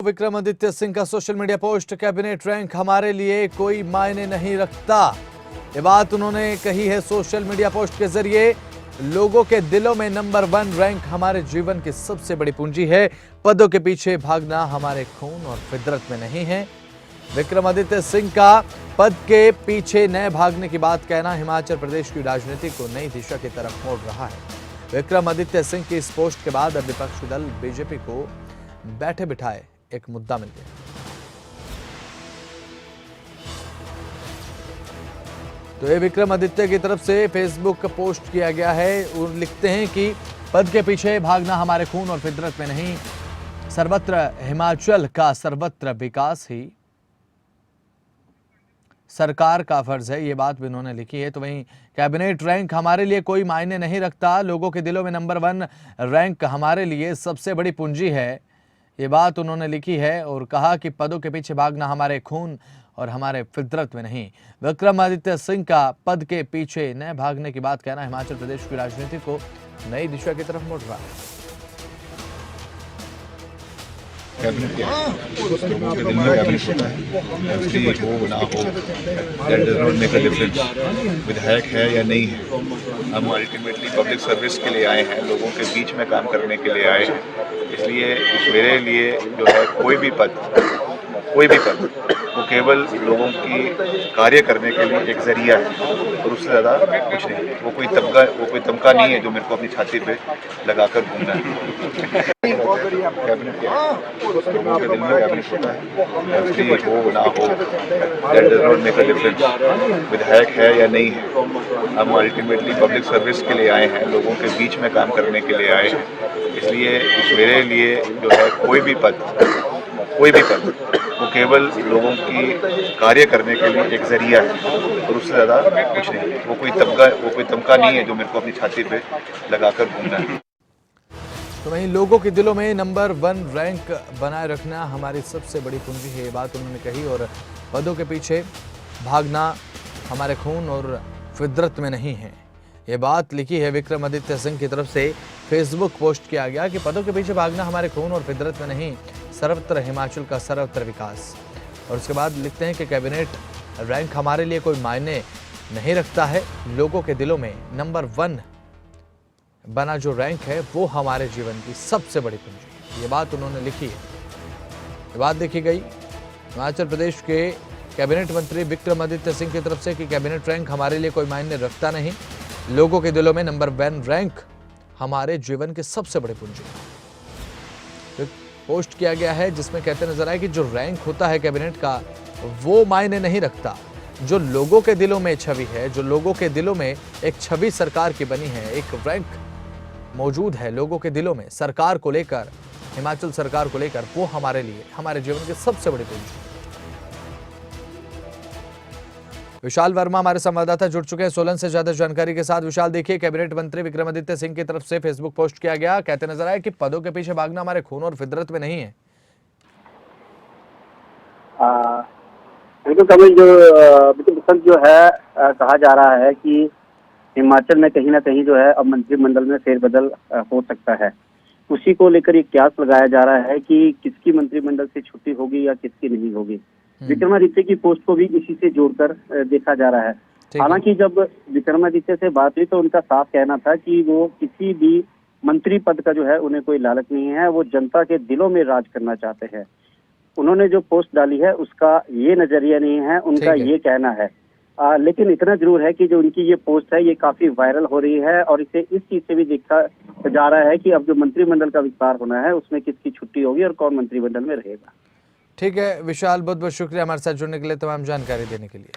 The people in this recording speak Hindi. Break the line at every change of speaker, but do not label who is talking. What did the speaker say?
विक्रमादित्य सिंह का social media post, cabinet rank हमारे लिए कोई मायने नहीं रखता। ये बात उन्होंने कही है सोशल मीडिया पोस्ट के जरिए। लोगों के दिलों में नंबर 1 रैंक हमारे जीवन की सबसे बड़ी पूंजी है। पदों के पीछे भागना हमारे खून और फितरत में नहीं है। विक्रमादित्य सिंह का पद के पीछे न भागने की बात कहना हिमाचल प्रदेश की राजनीति को नई दिशा की तरफ मोड़ रहा है। विक्रमादित्य सिंह की इस पोस्ट के बाद अब विपक्षी दल बीजेपी को बैठे बिठाए एक मुद्दा मिल गया। तो ये विक्रमादित्य की तरफ से फेसबुक पोस्ट किया गया है और लिखते हैं कि पद के पीछे भागना हमारे खून और फितरत में नहीं, सर्वत्र हिमाचल का सर्वत्र विकास ही सरकार का फर्ज है। ये बात भी उन्होंने लिखी है। तो वहीं कैबिनेट रैंक हमारे लिए कोई मायने नहीं रखता। लोगों के दिलों में नंबर 1 रैंक हमारे लिए सबसे बड़ी पूंजी है। ये बात उन्होंने लिखी है और कहा कि पदों के पीछे भागना हमारे खून और हमारे फितरत में नहीं। विक्रमादित्य सिंह का पद के पीछे न भागने की बात कहना हिमाचल प्रदेश की राजनीति को नई दिशा की तरफ मोड़ रहा है।
कैबिनेट लोगों के दिल में कैबिनेट होता है, उसकी हो ना हो that does not make a difference. विधायक है या नहीं है, हम अल्टीमेटली पब्लिक सर्विस के लिए आए हैं, लोगों के बीच में काम करने के लिए आए हैं। इसलिए मेरे लिए जो है कोई भी पद वो केवल लोगों की कार्य करने के लिए एक जरिया है और उससे ज़्यादा कुछ नहीं। वो कोई तमका नहीं है जो मेरे को अपनी छाती पे लगाकर घूमना है। कैबिनेट लोगों के दिल में कैबिनेट होता है, उसकी हो ना हो that does not make a difference. विधायक है या नहीं है, हम अल्टीमेटली पब्लिक सर्विस के लिए आए हैं, लोगों के बीच में काम करने के लिए आए हैं। इसलिए मेरे लिए जो है कोई भी पद वो केवल लोगों की कार्य करने के लिए एक जरिया है और उससे ज़्यादा कुछ नहीं। वो कोई तमका नहीं है जो मेरे को अपनी छाती पे लगाकर घूमना है।
तो वहीं लोगों के दिलों में नंबर 1 रैंक बनाए रखना हमारी सबसे बड़ी पूंजी है। ये बात उन्होंने कही और पदों के पीछे भागना हमारे खून और फितरत में नहीं है। ये बात लिखी है विक्रमादित्य सिंह की तरफ से फेसबुक पोस्ट किया गया कि पदों के पीछे भागना हमारे खून और फितरत में नहीं, सर्वत्र हिमाचल का सर्वत्र विकास। और उसके बाद लिखते हैं कि कैबिनेट रैंक हमारे लिए कोई मायने नहीं रखता है। लोगों के दिलों में नंबर 1 बना जो रैंक है वो हमारे जीवन की सबसे बड़ी पूंजी। ये बात उन्होंने लिखी है। ये बात देखी गई हिमाचल प्रदेश के कैबिनेट मंत्री विक्रमादित्य सिंह की तरफ से कि कैबिनेट रैंक हमारे लिए कोई मायने रखता नहीं, लोगों के दिलों में नंबर 1 रैंक हमारे जीवन की सबसे बड़ी पूंजी है। पोस्ट किया गया है जिसमें कहते नजर आए कि जो रैंक होता है कैबिनेट का वो मायने नहीं रखता। जो लोगों के दिलों में छवि है, जो लोगों के दिलों में एक छवि सरकार की बनी है, एक रैंक मौजूद है लोगों के दिलों में सरकार को लेकर, हिमाचल सरकार को लेकर, वो हमारे लिए हमारे जीवन की सबसे बड़ी पूंजी। विशाल वर्मा हमारे संवाददाता जुड़ चुके हैं सोलन से ज्यादा जानकारी के साथ। विशाल, देखिए कैबिनेट मंत्री विक्रमादित्य सिंह की तरफ से फेसबुक पोस्ट किया गया, कहते नजर आए कि पदों के पीछे भागना हमारे खून और फितरत में नहीं है।
जो है कहा जा रहा है कि हिमाचल में कहीं ना कहीं जो है अब मंत्रिमंडल में फेरबदल हो सकता है। उसी को लेकर ये क्यास लगाया जा रहा है कि किसकी मंत्रिमंडल से छुट्टी होगी या किसकी नहीं होगी। विक्रमादित्य की पोस्ट को भी इसी से जोड़कर देखा जा रहा है। हालांकि जब विक्रमादित्य से बात हुई तो उनका साफ कहना था कि वो किसी भी मंत्री पद का जो है उन्हें कोई लालच नहीं है, वो जनता के दिलों में राज करना चाहते हैं। उन्होंने जो पोस्ट डाली है उसका ये नजरिया नहीं है, उनका ये कहना है। लेकिन इतना जरूर है कि जो उनकी ये पोस्ट है ये काफी वायरल हो रही है और इसे इस चीज से भी देखा जा रहा है कि अब जो मंत्रिमंडल का विस्तार होना है उसमें किसकी छुट्टी होगी और कौन मंत्रिमंडल में रहेगा।
ठीक है विशाल, बहुत बहुत शुक्रिया हमारे साथ जुड़ने के लिए, तमाम जानकारी देने के लिए।